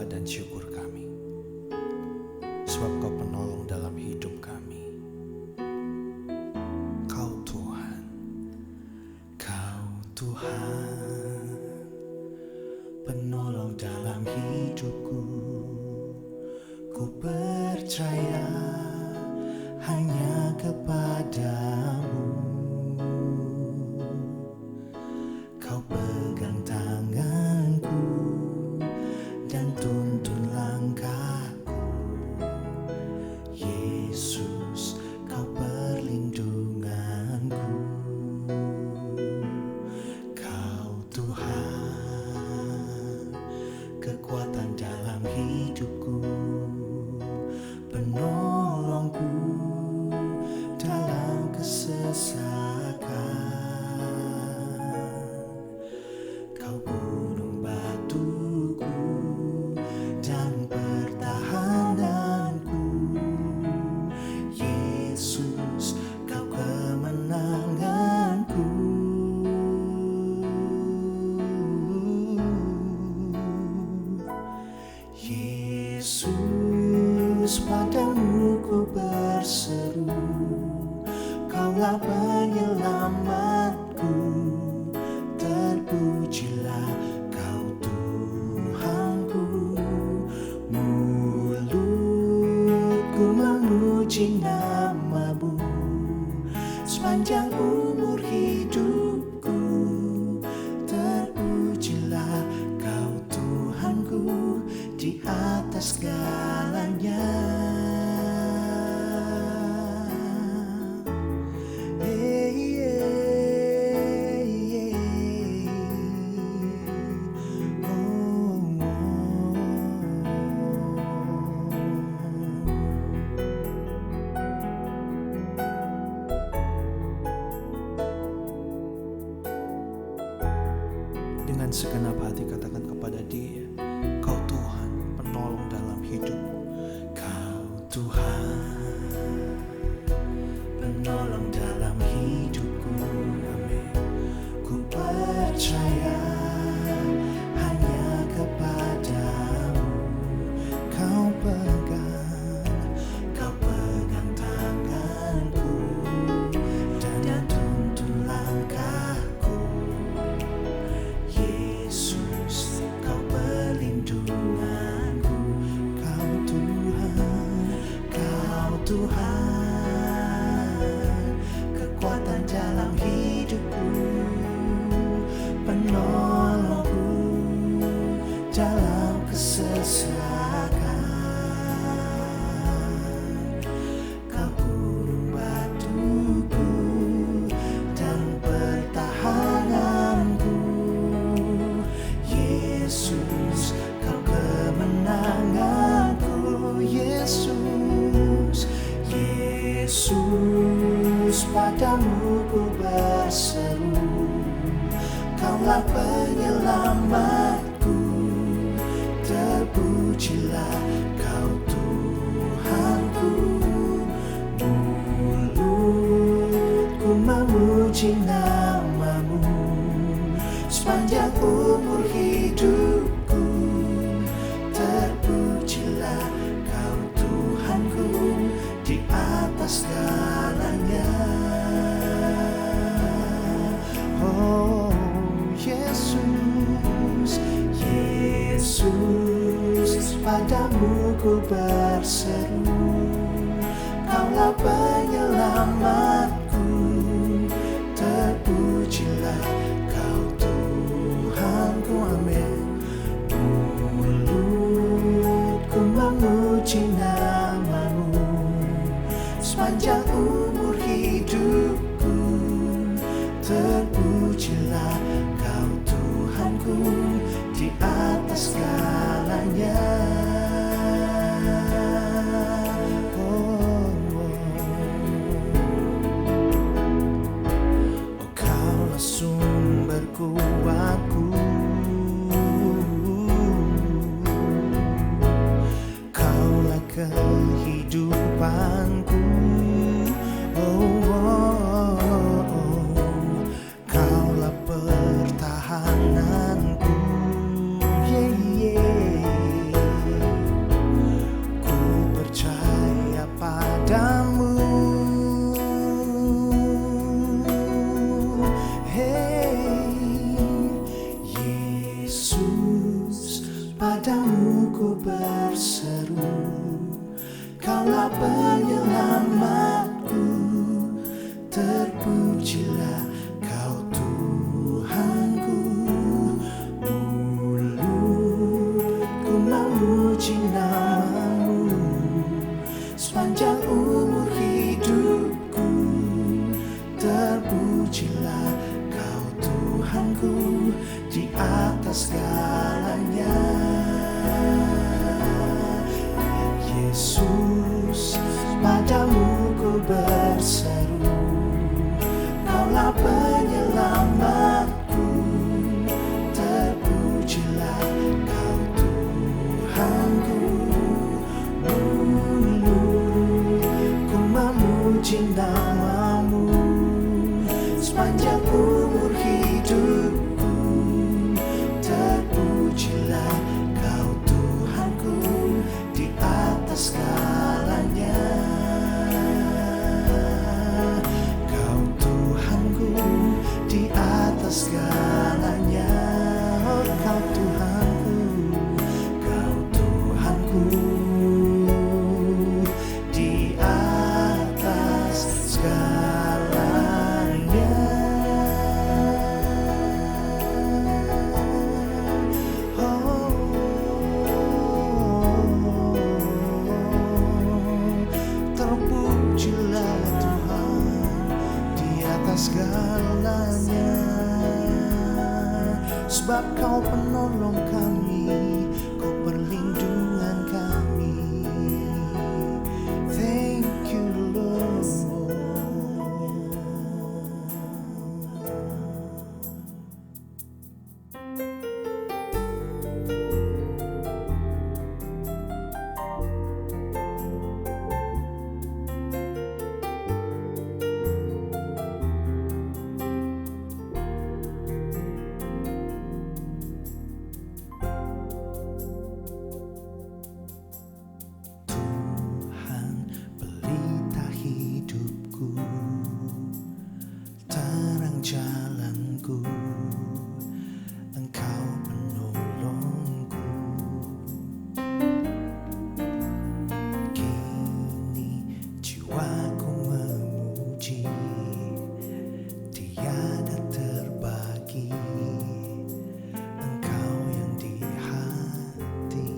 sembah dan syukur kami, sebab Kau penolong dalam hidup kami. Kau Tuhan, Kau Tuhan, penolong dalam hidupku. Ku percaya hanya kepadamu. Kau pegang tanganku dan tuntun langkahku. Yesus, Kau perlindunganku. Kau Tuhan, kekuatan dalam hidupku, penolongku dalam kesesakan. Kau gunung batuku dan pertahananku. Yesus, Kau kemenanganku. Yesus, padamu ku berseru, Kaulah penyelamatku. Terpujilah Kau Tuhanku. Mulutku memuji nama-Mu sepanjang umur hidupku. Terpujilah Kau Tuhanku di atas segalanya. Dengan segenap hati katakan kepada Dia, Kau Tuhan, penolong dalam hidupku. Kau Tuhan, penolong dalam hidupku. Amin. Ku percaya hanya kepadamu. Kau pegang tanganku dan tuntun langkahku. Yesus, Kau perlindunganku. Kau Tuhan, kekuatan dalam hidupku, penolongku dalam kesesakan. Kau gunung batuku dan pertahananku. Yesus, Kau kemenanganku. Yesus, padamu ku berseru, Kaulah penyelamatku. Terpujilah Kau Tuhanku. Mulutku memuji nama-Mu sepanjang umur hidupku. Terpujilah Kau Tuhanku di atas segalanya. Oh Yesus, Yesus, padamu ku berseru, Kaulah penyelamatku. Terpujilah Kau Tuhanku. Amin. Mulutku memuji nama-Mu sepanjang umur hidupku. Terpujilah Kau Tuhanku di atas segalanya. terpujilah Kau Tuhanku. Mulutku memuji nama-Mu sepanjang umur hidupku. Terpujilah Kau Tuhanku di atas segalanya. Yesus, padamu ku berseru, Kaulah penyelamatku. Terpujilah Kau Tuhanku. Mulutku memuji nama-Mu sepanjang umur hidupku. Terpujilah Kau Tuhanku di atas segalanya. Kau Tuhanku di atas segalanya. Oh, Kau Tuhanku, Kau Tuhanku di atas segalanya. Oh, terpujilah Tuhan di atas segalanya. Sebab Kau penolong kami, Kau perlindungan kami. Thank you, Lord. Tuhan, pelita hidupku, terang jalanku, Engkau penolongku. Kini jiwaku memuji, tiada terbagi, Engkau yang di hati.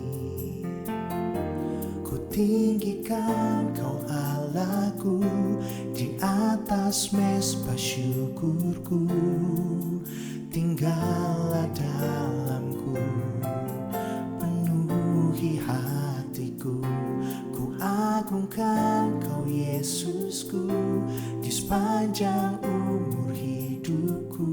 Ku tinggikan Kau Allahku di atas mezbah syukurku. Tinggallah dalamku, penuhi hatiku. Ku agungkan Kau Yesusku di sepanjang umur hidupku.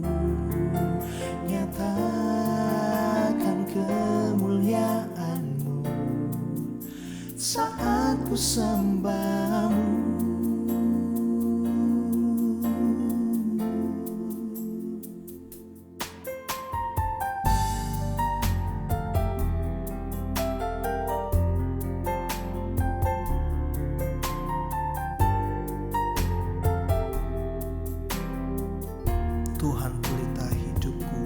Nyatakan kemuliaan-Mu saat ku sembah-Mu. Tuhan pelita hidupku,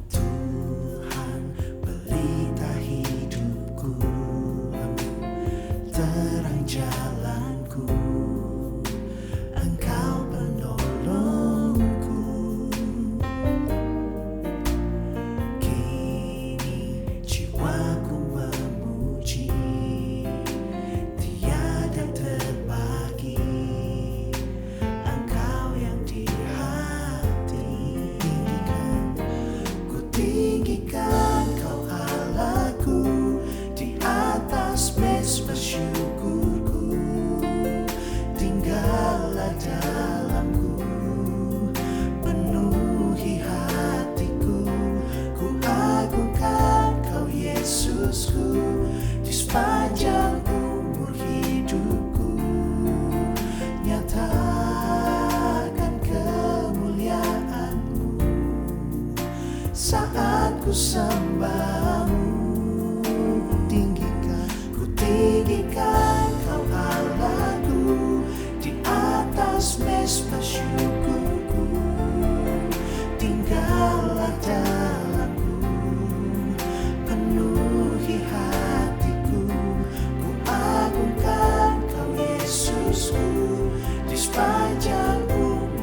Tuhan pelita hidupku, terang jalanku, Engkau penolongku. Kini jiwaku memuji, tiada terbagi, Engkau yang di hati. Tinggikan Kau Allahku di atas mezbah syukurku. Tinggallah dalamku, penuhi hatiku. Ku agungkan Kau Yesusku di sepanjang umur hidupku. Nyatakan kemuliaan-Mu saat ku sembah-Mu. Ku tinggikan Kau Allahku di atas mezbah syukurku. Tinggallah dalamku, penuhi hatiku. Ku agungkan Kau Yesusku di sepanjang umur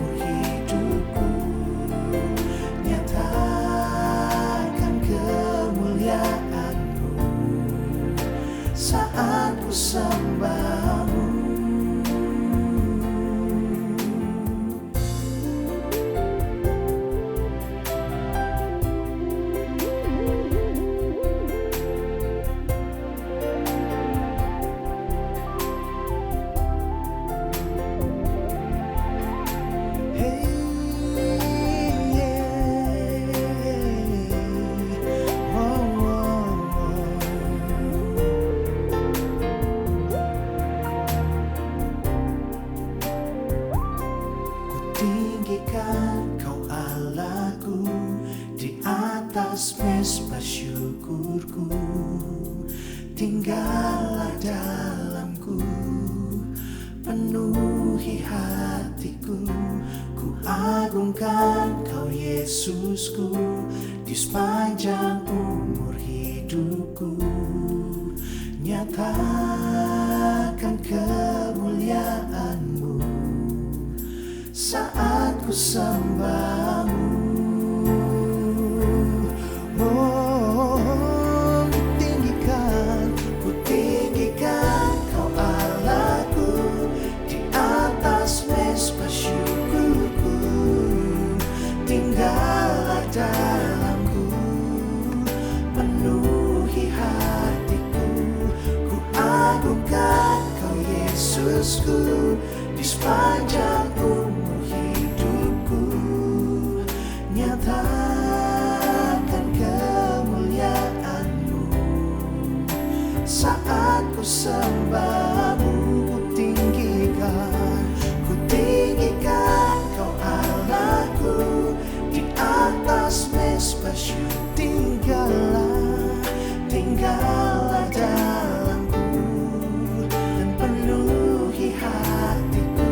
atas mesbah syukurku, tinggallah dalamku, penuhi hatiku. Ku agungkan Kau Yesusku, di sepanjang umur hidupku. Nyatakan kemuliaan-Mu saat ku sembah-Mu. Oh, ku tinggikan Kau Allahku, di atas mesbah syukurku, tinggallah dalamku, penuhi hatiku. Ku agungkan Kau Yesusku, di sepanjang umur hidupku. Nyatakan kemuliaan-Mu saat ku sembah-Mu. Ku tinggikan Kau Allahku, di atas mesbah syukur. Tinggallah dalamku, dan penuhi hatiku.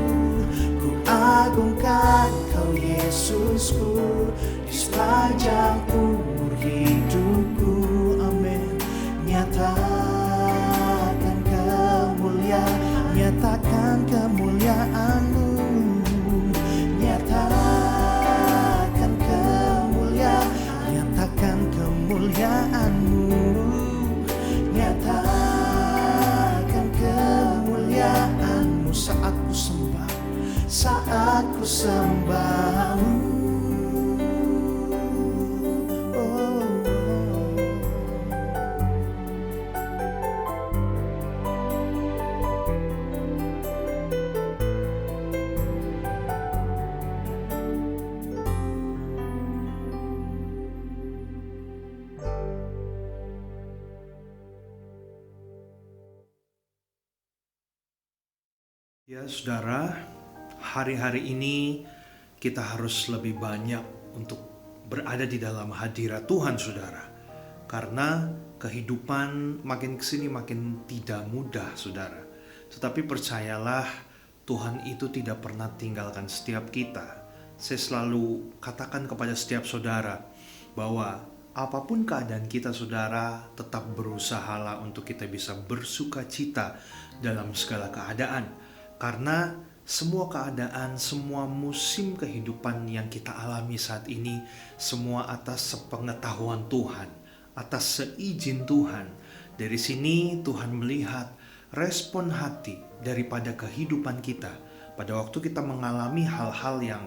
Ku agungkan Kau Yesusku, di sepanjang umur hidupku. Amin. Nyatakan kemuliaan-Mu, nyatakan kemuliaan-Mu, nyatakan kemuliaan-Mu saat ku sembah-Mu. Ya saudara, hari-hari ini kita harus lebih banyak untuk berada di dalam hadirat Tuhan saudara. Karena kehidupan makin kesini makin tidak mudah saudara. Tetapi percayalah, Tuhan itu tidak pernah tinggalkan setiap kita. Saya selalu katakan kepada setiap saudara bahwa apapun keadaan kita saudara, tetap berusahalah untuk kita bisa bersuka cita dalam segala keadaan. Karena semua keadaan, semua musim kehidupan yang kita alami saat ini, semua atas sepengetahuan Tuhan, atas seizin Tuhan. Dari sini Tuhan melihat respon hati daripada kehidupan kita. Pada waktu kita mengalami hal-hal yang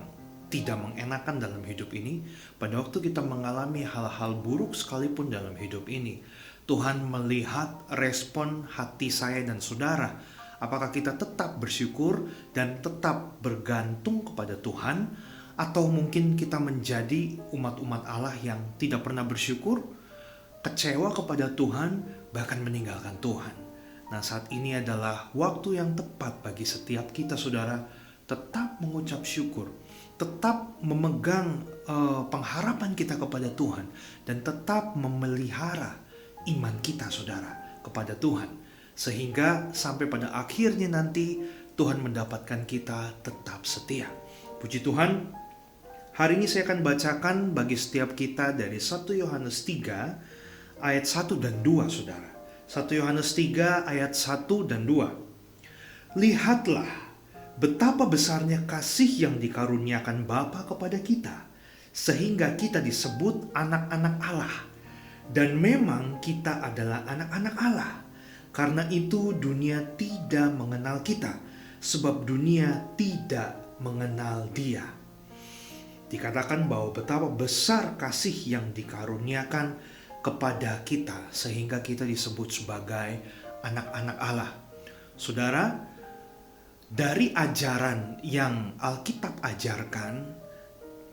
tidak mengenakan dalam hidup ini, pada waktu kita mengalami hal-hal buruk sekalipun dalam hidup ini, Tuhan melihat respon hati saya dan saudara. Apakah kita tetap bersyukur dan tetap bergantung kepada Tuhan, atau mungkin kita menjadi umat-umat Allah yang tidak pernah bersyukur, kecewa kepada Tuhan, bahkan meninggalkan Tuhan. Nah, saat ini adalah waktu yang tepat bagi setiap kita saudara tetap mengucap syukur, tetap memegang pengharapan kita kepada Tuhan, dan tetap memelihara iman kita saudara kepada Tuhan. Sehingga sampai pada akhirnya nanti Tuhan mendapatkan kita tetap setia. Puji Tuhan, hari ini saya akan bacakan bagi setiap kita dari 1 Yohanes 3 ayat 1 dan 2 saudara. 1 Yohanes 3 ayat 1 dan 2. Lihatlah betapa besarnya kasih yang dikaruniakan Bapa kepada kita, sehingga kita disebut anak-anak Allah. Dan memang kita adalah anak-anak Allah. Karena itu dunia tidak mengenal kita, sebab dunia tidak mengenal Dia. Dikatakan bahwa betapa besar kasih yang dikaruniakan kepada kita, sehingga kita disebut sebagai anak-anak Allah. Saudara, dari ajaran yang Alkitab ajarkan,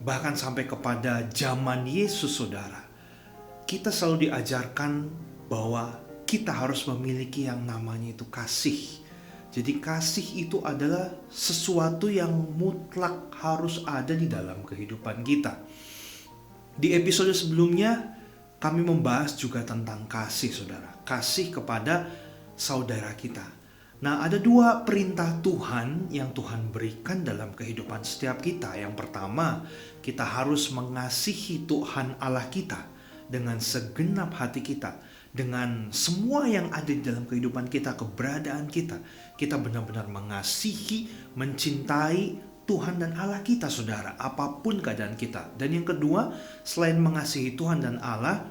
bahkan sampai kepada zaman Yesus saudara, kita selalu diajarkan bahwa kita harus memiliki yang namanya itu kasih. Jadi kasih itu adalah sesuatu yang mutlak harus ada di dalam kehidupan kita. Di episode sebelumnya kami membahas juga tentang kasih, saudara. Kasih kepada saudara kita. Nah, ada dua perintah Tuhan yang Tuhan berikan dalam kehidupan setiap kita. Yang pertama, kita harus mengasihi Tuhan Allah kita dengan segenap hati kita, dengan semua yang ada di dalam kehidupan kita, keberadaan kita. Kita benar-benar mengasihi, mencintai Tuhan dan Allah kita, saudara, apapun keadaan kita. Dan yang kedua, selain mengasihi Tuhan dan Allah,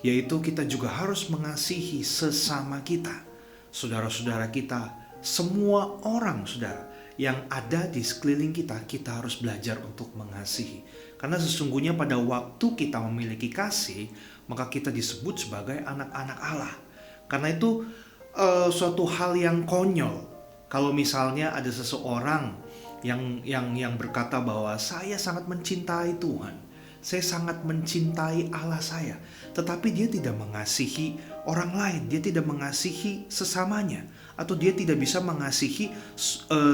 yaitu kita juga harus mengasihi sesama kita, saudara-saudara kita, semua orang, saudara, yang ada di sekeliling kita. Kita harus belajar untuk mengasihi. Karena sesungguhnya pada waktu kita memiliki kasih, maka kita disebut sebagai anak-anak Allah. Karena itu suatu hal yang konyol kalau misalnya ada seseorang yang berkata bahwa saya sangat mencintai Tuhan, saya sangat mencintai Allah saya, tetapi dia tidak mengasihi orang lain, dia tidak mengasihi sesamanya, atau dia tidak bisa mengasihi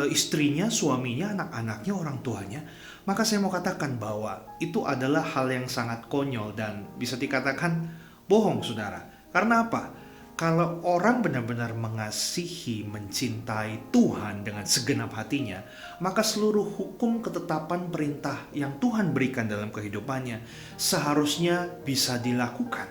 istrinya, suaminya, anak-anaknya, orang tuanya. Maka saya mau katakan bahwa itu adalah hal yang sangat konyol dan bisa dikatakan bohong, saudara. Karena apa? Kalau orang benar-benar mengasihi, mencintai Tuhan dengan segenap hatinya, maka seluruh hukum, ketetapan, perintah yang Tuhan berikan dalam kehidupannya seharusnya bisa dilakukan.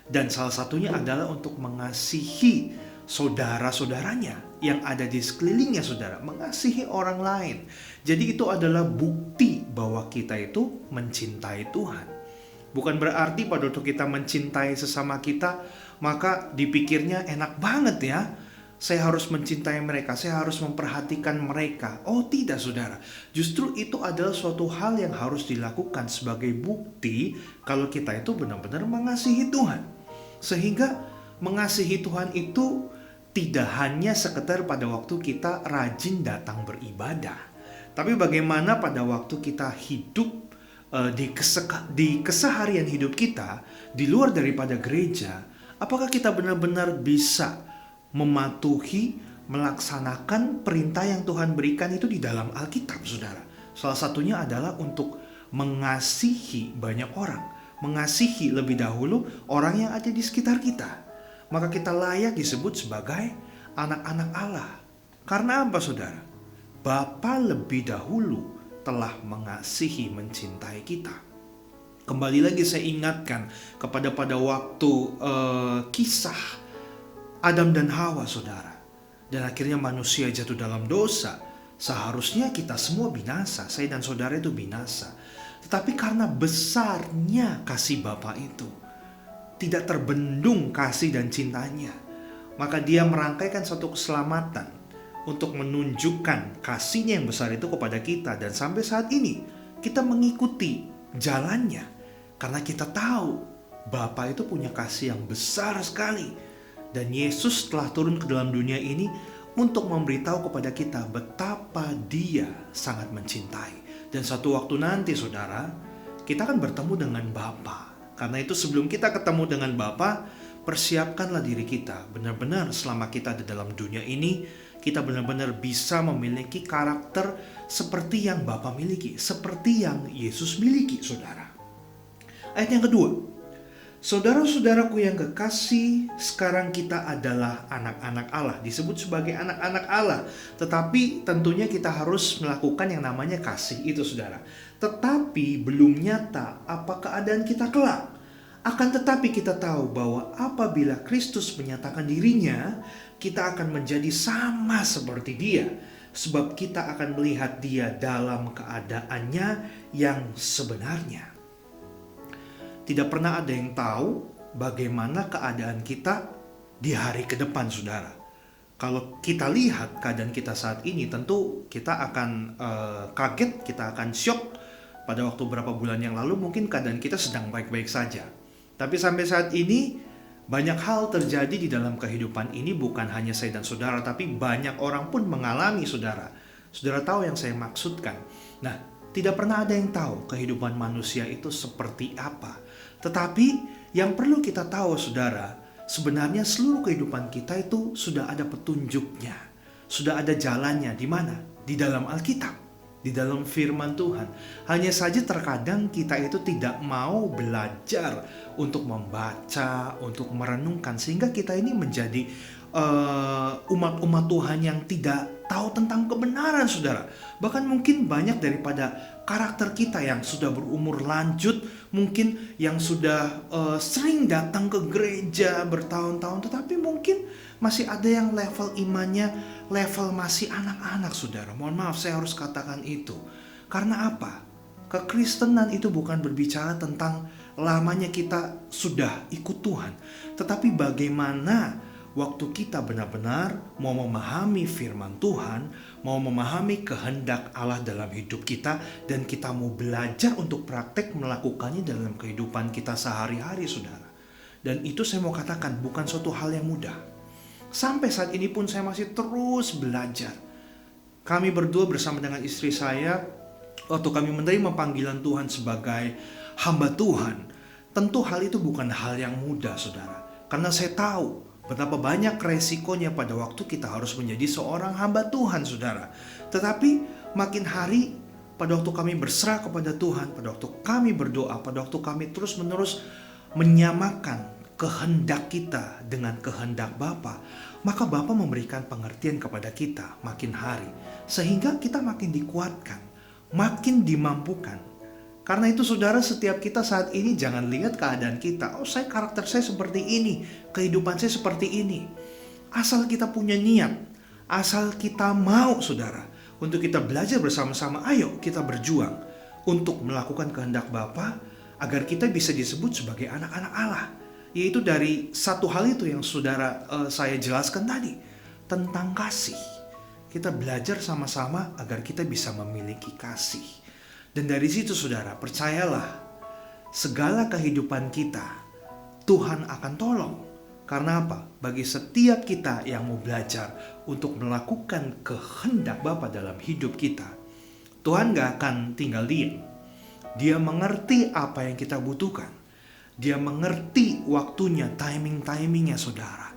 Dan salah satunya adalah untuk mengasihi saudara-saudaranya yang ada di sekelilingnya, saudara. Mengasihi orang lain. Jadi itu adalah bukti bahwa kita itu mencintai Tuhan. Bukan berarti pada waktu kita mencintai sesama kita, maka dipikirnya enak banget ya, saya harus mencintai mereka, saya harus memperhatikan mereka. Oh tidak, saudara. Justru itu adalah suatu hal yang harus dilakukan sebagai bukti kalau kita itu benar-benar mengasihi Tuhan. Sehingga mengasihi Tuhan itu tidak hanya sekedar pada waktu kita rajin datang beribadah, tapi bagaimana pada waktu kita hidup di keseharian hidup kita di luar daripada gereja. Apakah kita benar-benar bisa mematuhi, melaksanakan perintah yang Tuhan berikan itu di dalam Alkitab, saudara? Salah satunya adalah untuk mengasihi banyak orang, mengasihi lebih dahulu orang yang ada di sekitar kita. Maka kita layak disebut sebagai anak-anak Allah. Karena apa, saudara? Bapa lebih dahulu telah mengasihi, mencintai kita. Kembali lagi saya ingatkan pada waktu kisah Adam dan Hawa, saudara. Dan akhirnya manusia jatuh dalam dosa. Seharusnya kita semua binasa, saya dan saudara itu binasa. Tetapi karena besarnya kasih Bapa itu, tidak terbendung kasih dan cintanya, maka dia merangkaikan suatu keselamatan untuk menunjukkan kasihnya yang besar itu kepada kita. Dan sampai saat ini kita mengikuti jalannya, karena kita tahu Bapa itu punya kasih yang besar sekali. Dan Yesus telah turun ke dalam dunia ini untuk memberitahu kepada kita betapa dia sangat mencintai. Dan suatu waktu nanti, saudara, kita akan bertemu dengan Bapa. Karena itu sebelum kita ketemu dengan Bapa, persiapkanlah diri kita benar-benar selama kita di dalam dunia ini, kita benar-benar bisa memiliki karakter seperti yang Bapa miliki, seperti yang Yesus miliki, saudara. Ayat yang kedua, saudara-saudaraku yang kekasih, sekarang kita adalah anak-anak Allah, disebut sebagai anak-anak Allah. Tetapi tentunya kita harus melakukan yang namanya kasih itu, saudara. Tetapi belum nyata apa keadaan kita kelak. Akan tetapi kita tahu bahwa apabila Kristus menyatakan dirinya, kita akan menjadi sama seperti dia, sebab kita akan melihat dia dalam keadaannya yang sebenarnya. Tidak pernah ada yang tahu bagaimana keadaan kita di hari ke depan, saudara. Kalau kita lihat keadaan kita saat ini, tentu kita akan kaget, kita akan syok. Pada waktu beberapa bulan yang lalu mungkin keadaan kita sedang baik-baik saja. Tapi sampai saat ini banyak hal terjadi di dalam kehidupan ini, bukan hanya saya dan saudara, tapi banyak orang pun mengalami, saudara. Saudara tahu yang saya maksudkan. Nah, tidak pernah ada yang tahu kehidupan manusia itu seperti apa. Tetapi yang perlu kita tahu, saudara, sebenarnya seluruh kehidupan kita itu sudah ada petunjuknya. Sudah ada jalannya. Di mana? Di dalam Alkitab. di dalam firman Tuhan. Hanya saja terkadang kita itu tidak mau belajar untuk membaca, untuk merenungkan, sehingga kita ini menjadi umat-umat Tuhan yang tidak tahu tentang kebenaran, saudara. Bahkan mungkin banyak daripada karakter kita yang sudah berumur lanjut, mungkin yang sudah sering datang ke gereja bertahun-tahun, tetapi mungkin masih ada yang level imannya level masih anak-anak, saudara. Mohon maaf, saya harus katakan itu. Karena apa? Kekristenan itu bukan berbicara tentang lamanya kita sudah ikut Tuhan, tetapi bagaimana waktu kita benar-benar mau memahami firman Tuhan, mau memahami kehendak Allah dalam hidup kita, dan kita mau belajar untuk praktek melakukannya dalam kehidupan kita sehari-hari, saudara. Dan itu saya mau katakan bukan suatu hal yang mudah. Sampai saat ini pun saya masih terus belajar. Kami berdua bersama dengan istri saya, waktu kami menerima panggilan Tuhan sebagai hamba Tuhan, tentu hal itu bukan hal yang mudah, saudara. Karena saya tahu betapa banyak resikonya pada waktu kita harus menjadi seorang hamba Tuhan, saudara. Tetapi makin hari, pada waktu kami berserah kepada Tuhan, pada waktu kami berdoa, pada waktu kami terus-menerus menyamakan kehendak kita dengan kehendak Bapa, maka Bapa memberikan pengertian kepada kita makin hari, sehingga kita makin dikuatkan, makin dimampukan. Karena itu, saudara, setiap kita saat ini jangan lihat keadaan kita. Oh, karakter saya seperti ini, kehidupan saya seperti ini. Asal kita punya niat, asal kita mau, saudara, untuk kita belajar bersama-sama, ayo kita berjuang untuk melakukan kehendak Bapa agar kita bisa disebut sebagai anak-anak Allah. Yaitu dari satu hal itu yang saudara saya jelaskan tadi, tentang kasih. Kita belajar sama-sama agar kita bisa memiliki kasih. Dan dari situ, saudara, percayalah, segala kehidupan kita Tuhan akan tolong. Karena apa? Bagi setiap kita yang mau belajar untuk melakukan kehendak Bapa dalam hidup kita, Tuhan gak akan tinggal diam. Dia mengerti apa yang kita butuhkan. Dia mengerti waktunya, timing-timingnya, saudara.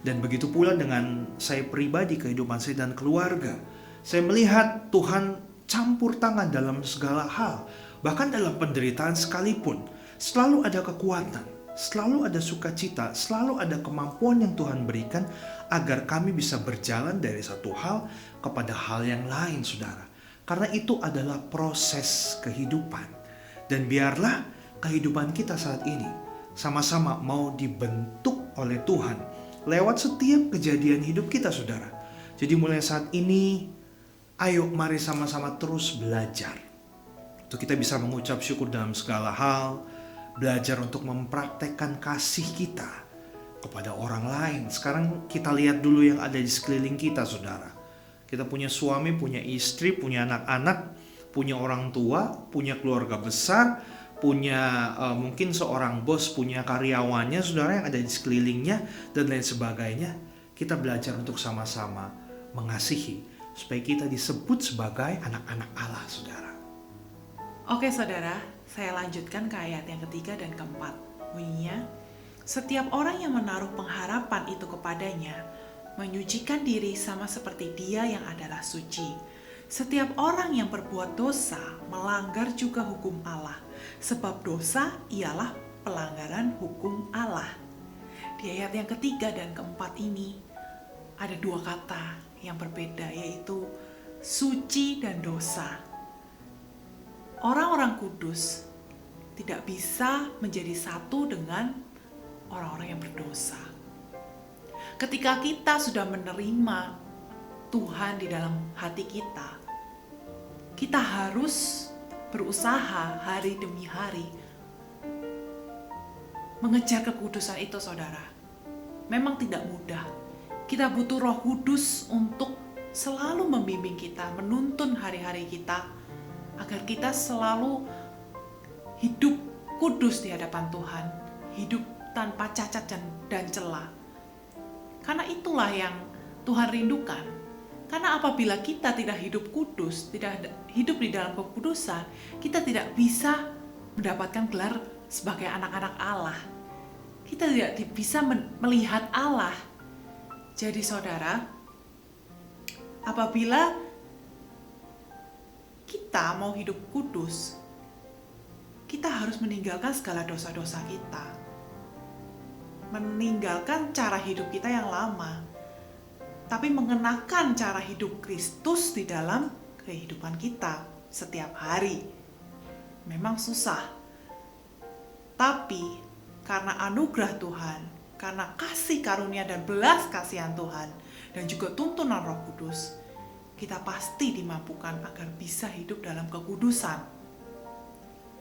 Dan begitu pula dengan saya pribadi, kehidupan saya dan keluarga. Saya melihat Tuhan campur tangan dalam segala hal. Bahkan dalam penderitaan sekalipun, selalu ada kekuatan, selalu ada sukacita, selalu ada kemampuan yang Tuhan berikan agar kami bisa berjalan dari satu hal kepada hal yang lain, saudara. Karena itu adalah proses kehidupan. Dan biarlah kehidupan kita saat ini sama-sama mau dibentuk oleh Tuhan lewat setiap kejadian hidup kita, saudara. Jadi mulai saat ini, ayo mari sama-sama terus belajar untuk kita bisa mengucap syukur dalam segala hal, belajar untuk mempraktekkan kasih kita kepada orang lain. Sekarang kita lihat dulu yang ada di sekeliling kita, saudara. Kita punya suami, punya istri, punya anak-anak, punya orang tua, punya keluarga besar, punya mungkin seorang bos, punya karyawannya, saudara, yang ada di sekelilingnya, dan lain sebagainya. Kita belajar untuk sama-sama mengasihi, supaya kita disebut sebagai anak-anak Allah, saudara. Oke, saudara, saya lanjutkan ke ayat yang ketiga dan keempat. Bunyinya, setiap orang yang menaruh pengharapan itu kepadanya, menyucikan diri sama seperti Dia yang adalah suci. Setiap orang yang berbuat dosa melanggar juga hukum Allah, sebab dosa ialah pelanggaran hukum Allah. Di ayat yang ketiga dan keempat ini ada dua kata yang berbeda, yaitu suci dan dosa. Orang-orang kudus tidak bisa menjadi satu dengan orang-orang yang berdosa. Ketika kita sudah menerima Tuhan di dalam hati kita, kita harus berusaha hari demi hari mengejar kekudusan itu, saudara. Memang tidak mudah. Kita butuh Roh Kudus untuk selalu membimbing kita, menuntun hari-hari kita, agar kita selalu hidup kudus di hadapan Tuhan, hidup tanpa cacat dan celah. Karena itulah yang Tuhan rindukan. Karena apabila kita tidak hidup kudus, tidak hidup di dalam kekudusan, kita tidak bisa mendapatkan gelar sebagai anak-anak Allah. Kita tidak bisa melihat Allah. Jadi, saudara, apabila kita mau hidup kudus, kita harus meninggalkan segala dosa-dosa kita. Meninggalkan cara hidup kita yang lama, tapi mengenakan cara hidup Kristus di dalam kehidupan kita setiap hari. Memang susah, tapi karena anugerah Tuhan, karena kasih karunia dan belas kasihan Tuhan, dan juga tuntunan Roh Kudus, kita pasti dimampukan agar bisa hidup dalam kekudusan.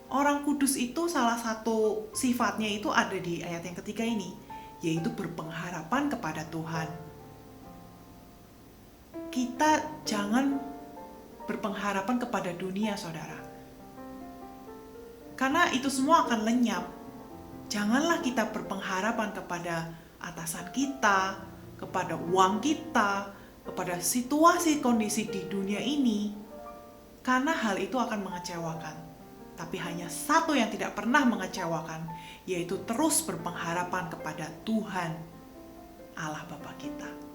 Orang kudus itu salah satu sifatnya itu ada di ayat yang ketiga ini, yaitu berpengharapan kepada Tuhan. Kita jangan berpengharapan kepada dunia, saudara. Karena itu semua akan lenyap. Janganlah kita berpengharapan kepada atasan kita, kepada uang kita, kepada situasi kondisi di dunia ini, karena hal itu akan mengecewakan. Tapi hanya satu yang tidak pernah mengecewakan, yaitu terus berpengharapan kepada Tuhan, Allah Bapa kita.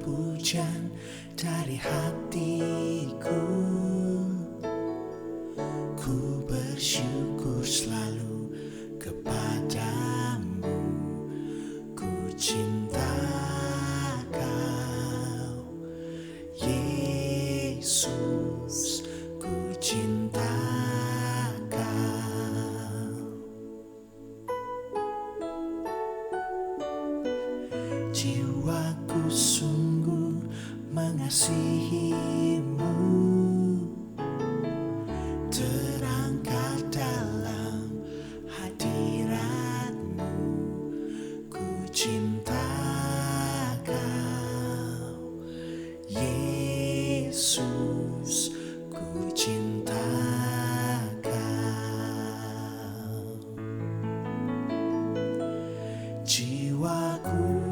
Hujan dari hatiku, ku bersyukur selalu kepadamu. Ku cinta Kau, Yesus, ku cinta Kau. Jiwaku sungguh mengasihimu, terangkat dalam hadiratmu. Ku cinta Kau, Yesus, ku cinta Kau. Jiwaku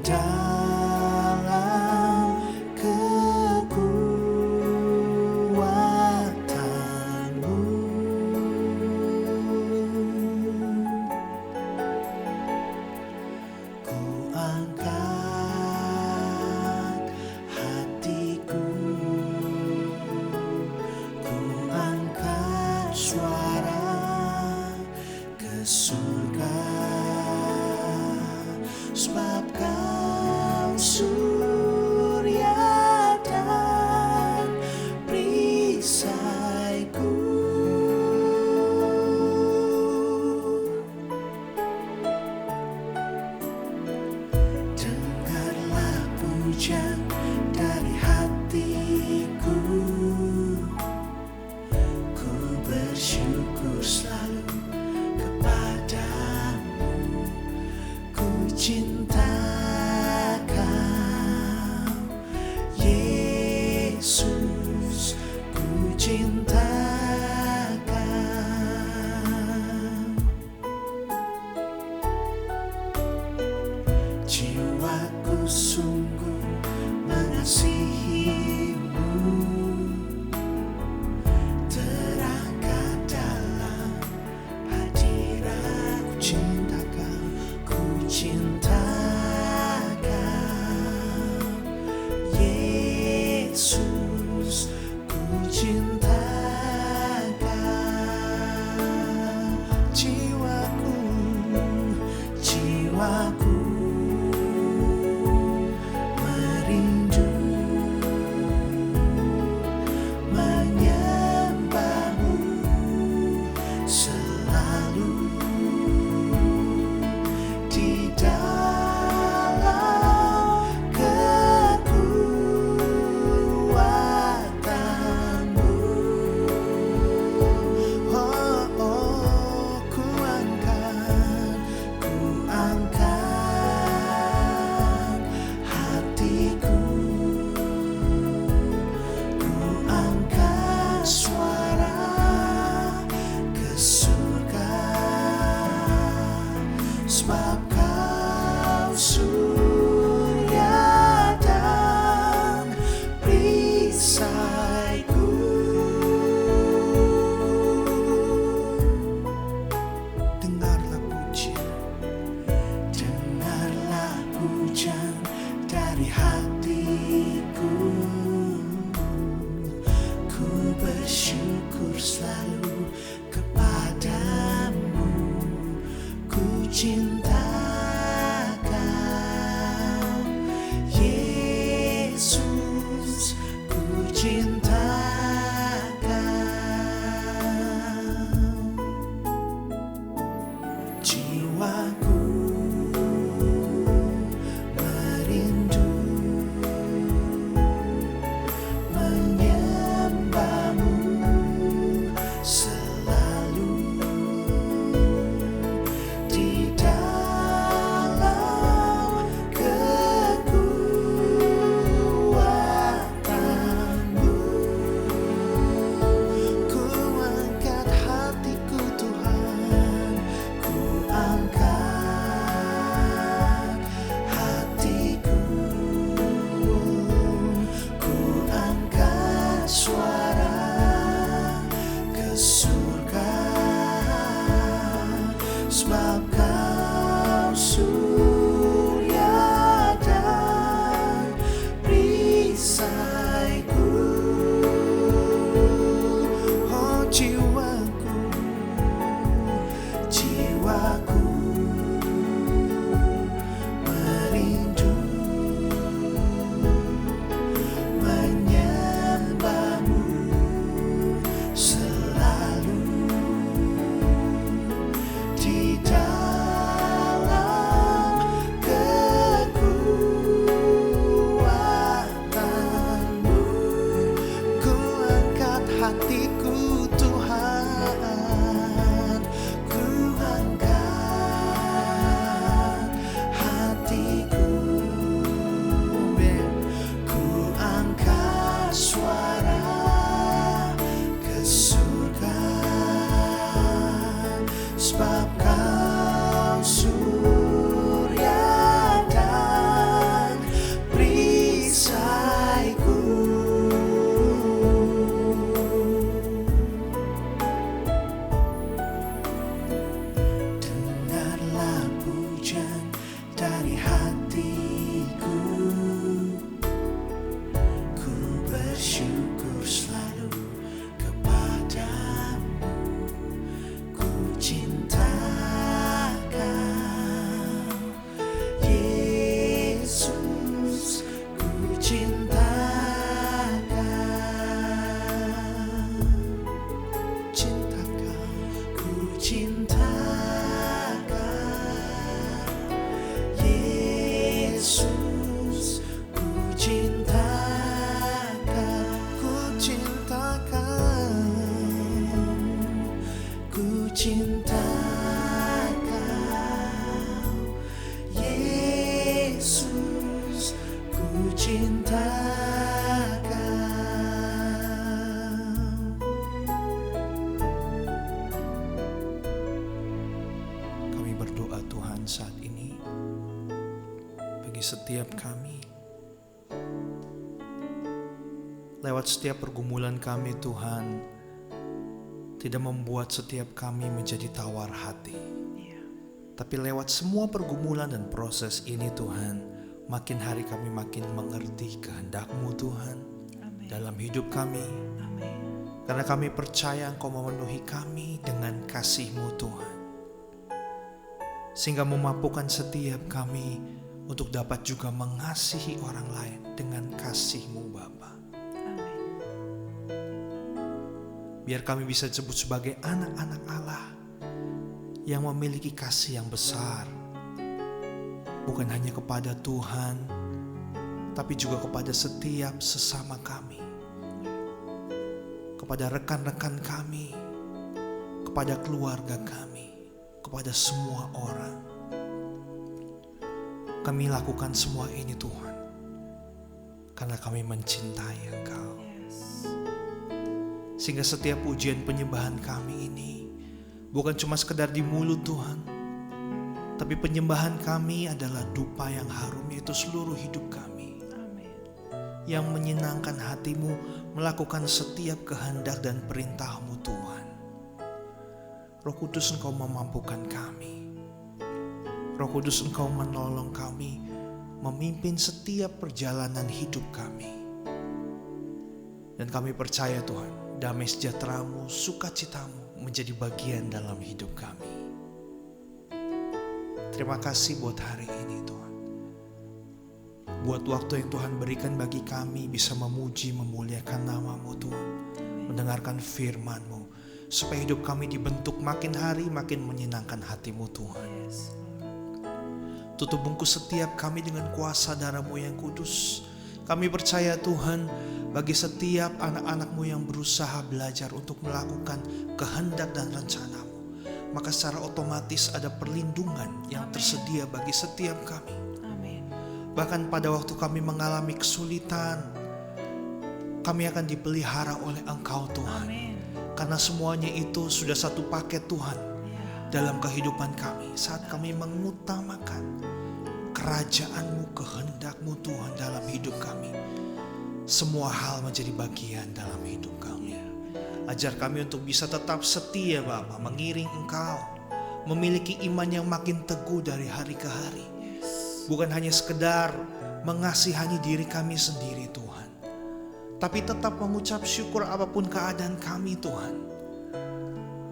dalam kekuatanmu, ku angkat hatiku, ku angkat suara ke surga, sebab Kau surya dan perisaiku. Dengarlah pujian dari hatiku, ku bersyukur selalu kepadamu. Ku cinta Kau, Yesus, ku cinta Kau. Jiwaku sungguh mengasihimu, terangkat dalam hadirat. Ku cinta Kau, ku cinta Kau, Yesus, ku cinta Kau. Jiwaku merindu menyembahmu selalu di dalam kekuatanmu. cinta Kau. Jiwaku merindu menyembahmu selalu di dalam kekuatanmu. Ku angkat hatiku Tuhan, ku angkat hatiku, ku angkat suara ke surga, sebab Kau surya dan perisaiku. Oh jiwaku, jiwaku merindu menyembahmu selalu di dalam kekuatanmu. Ku angkat hatiku Tuhan, ku angkat hatiku, ku angkat suara ke surga, sebab Kau surya dan perisaiku. Dengarlah pujian dari hatiku, ku bersyukur selalu kepadamu. Ku cinta Kau, Yesus, ku cinta Kau, cinta Kau, ku cinta Kau, Yesus, ku cinta Kau, ku cinta Kau, ku cinta Kau, Yesus, ku cinta Kau. Kami berdoa Tuhan saat ini bagi setiap kami, lewat setiap pergumulan kami Tuhan, tidak membuat setiap kami menjadi tawar hati. Iya. Tapi lewat semua pergumulan dan proses ini Tuhan, makin hari kami makin mengerti kehendak-Mu Tuhan Amin. dalam hidup kami. Amin. Karena kami percaya Engkau memenuhi kami dengan kasih-Mu Tuhan, sehingga memampukan setiap kami untuk dapat juga mengasihi orang lain dengan kasih-Mu Bapa. Amin. Biar kami bisa disebut sebagai anak-anak Allah yang memiliki kasih yang besar, bukan hanya kepada Tuhan, tapi juga kepada setiap sesama kami, kepada rekan-rekan kami, kepada keluarga kami, kepada semua orang. Kami lakukan semua ini Tuhan, karena kami mencintai Engkau. Yes. Sehingga setiap ujian penyembahan kami ini bukan cuma sekedar di mulut Tuhan, tapi penyembahan kami adalah dupa yang harum, yaitu seluruh hidup kami, Amin. yang menyenangkan hati-Mu, melakukan setiap kehendak dan perintah-Mu Tuhan. Roh Kudus, Engkau memampukan kami. Roh Kudus, Engkau menolong kami memimpin setiap perjalanan hidup kami. Dan kami percaya Tuhan, damai sejahtera-Mu, sukacita-Mu menjadi bagian dalam hidup kami. Terima kasih buat hari ini Tuhan. membuat waktu yang Tuhan berikan bagi kami bisa memuji, memuliakan nama-Mu Tuhan, mendengarkan firman-Mu, supaya hidup kami dibentuk makin hari makin menyenangkan hati-Mu Tuhan. Yes. Tutup bungkus setiap kami dengan kuasa darah-Mu yang kudus. Kami percaya Tuhan, bagi setiap anak-anak-Mu yang berusaha belajar untuk melakukan kehendak dan rencana-Mu, maka secara otomatis ada perlindungan yang tersedia bagi setiap kami. Amin. Bahkan pada waktu kami mengalami kesulitan, kami akan dipelihara oleh Engkau Tuhan. Amin. Karena semuanya itu sudah satu paket Tuhan Ya. dalam kehidupan kami. Saat kami mengutamakan kerajaan-Mu, kehendak-Mu Tuhan dalam hidup kami, semua hal menjadi bagian dalam hidup kami. Ajar kami untuk bisa tetap setia Bapa, mengiring Engkau, memiliki iman yang makin teguh dari hari ke hari. Yes. Bukan hanya sekedar mengasihani diri kami sendiri Tuhan, tapi tetap mengucap syukur apapun keadaan kami Tuhan.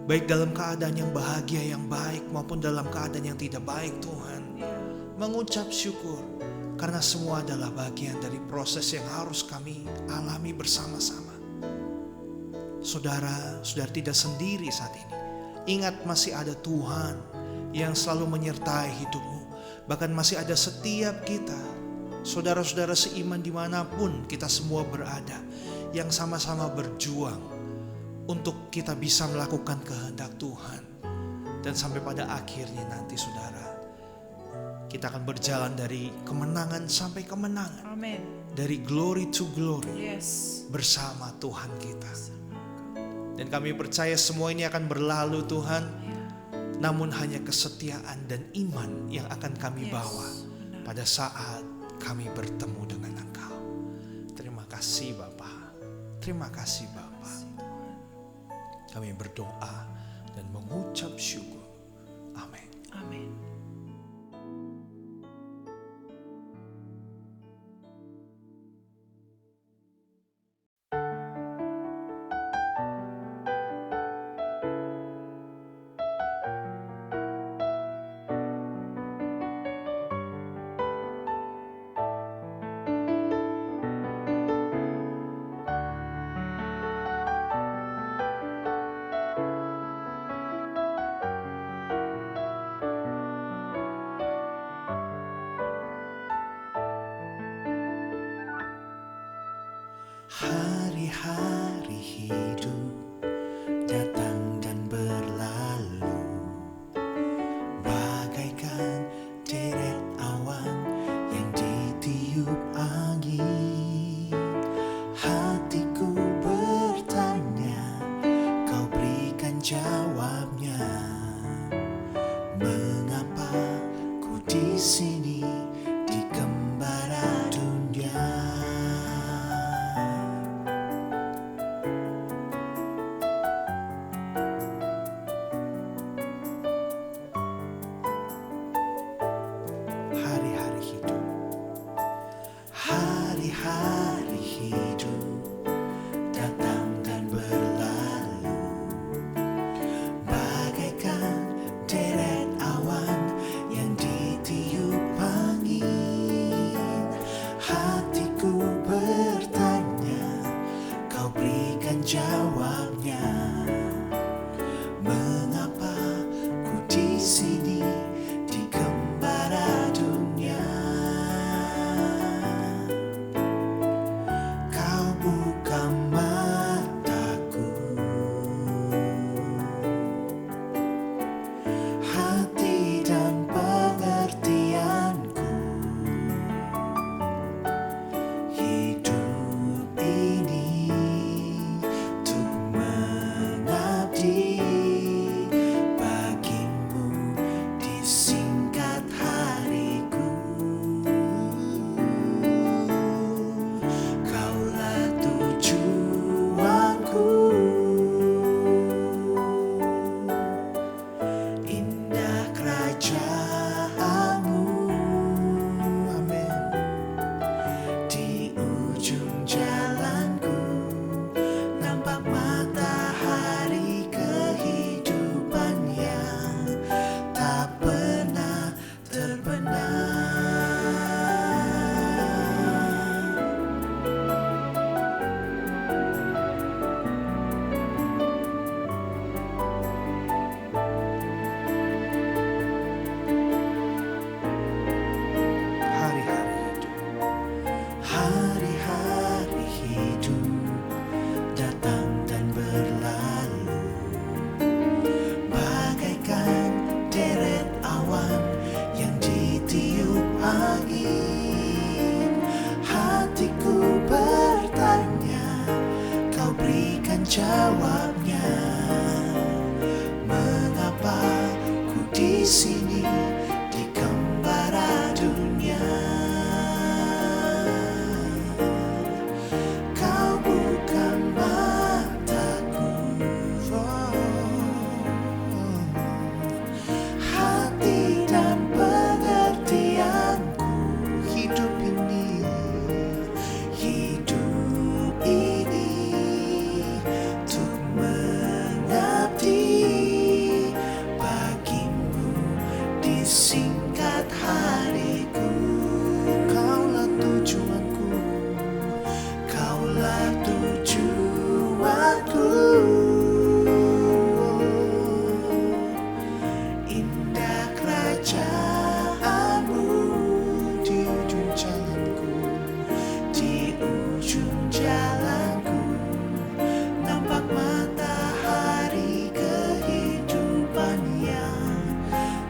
Baik dalam keadaan yang bahagia, yang baik, maupun dalam keadaan yang tidak baik Tuhan. Ya. Mengucap syukur, karena semua adalah bagian dari proses yang harus kami alami bersama-sama. Saudara tidak sendiri saat ini. Ingat, masih ada Tuhan yang selalu menyertai hidupmu. Bahkan masih ada setiap kita, saudara-saudara seiman dimanapun kita semua berada, yang sama-sama berjuang untuk kita bisa melakukan kehendak Tuhan. Dan sampai pada akhirnya nanti saudara, kita akan berjalan dari kemenangan sampai kemenangan, Amin. dari glory to glory, Yes. bersama Tuhan kita. Dan kami percaya semua ini akan berlalu Tuhan, Ya. namun hanya kesetiaan dan iman yang akan kami Yes. bawa Benar. pada saat kami bertemu dengan Engkau. Terima kasih Bapa. Terima kasih Bapa. Kami berdoa dan mengucap syukur. Amin. Amin. Hari-hari hidup datang dan berlalu, bagaikan deret awan yang ditiup angin. Hatiku bertanya, kau berikan jawabnya. Mengapa ku di sini di gembala dunia? Hari-hari hidup, hari-hari hidup datang dan berlalu, bagaikan deret awan yang ditiup angin. Hatiku bertanya, kau berikan jawabnya. Mengapa ku di sini di gembala dunia? Kau buka mataku, hati dan pengertianku. Hidup ini untuk menjawabnya. Mengapa ku di sini di kembara dunia? Kau bukan mataku, hati dan pengertianku. Hidup ini untuk mengabdi bagimu di singkat hariku. Kaulah tujuanku, kaulah tujuanku. Indah kerajaanmu di ujung jalanku, di ujung jalanku. Nampak matahari kehidupan yang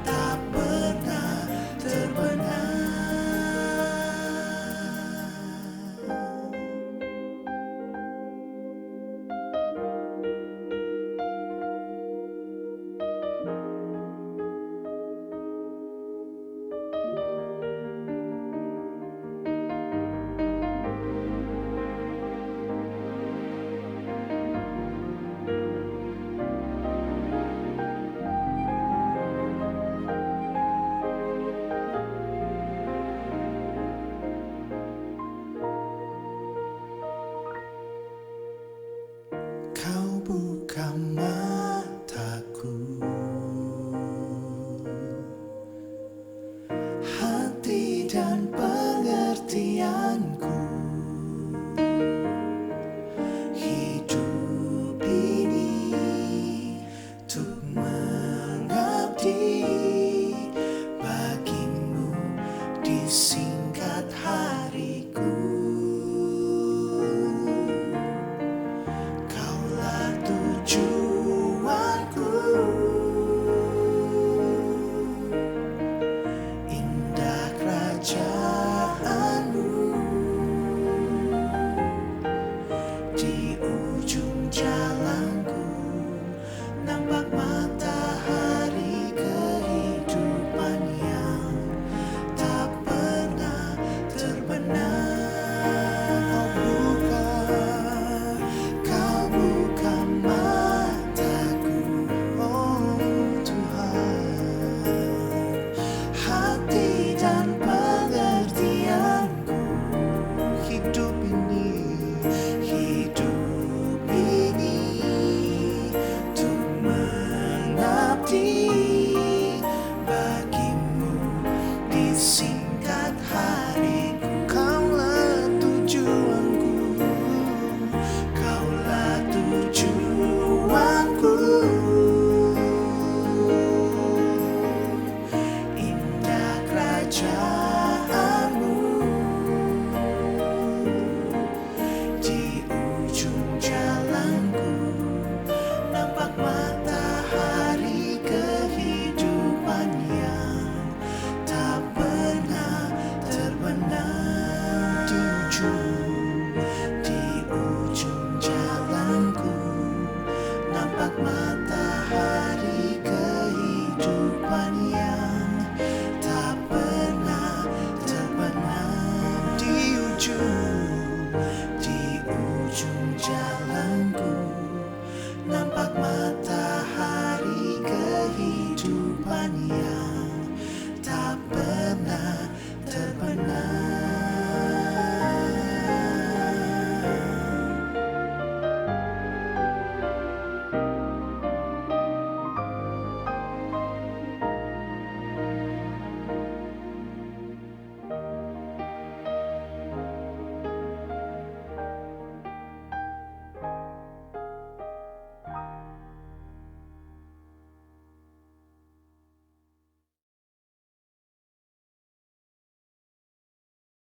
tak pernah terbenam. Kau bukan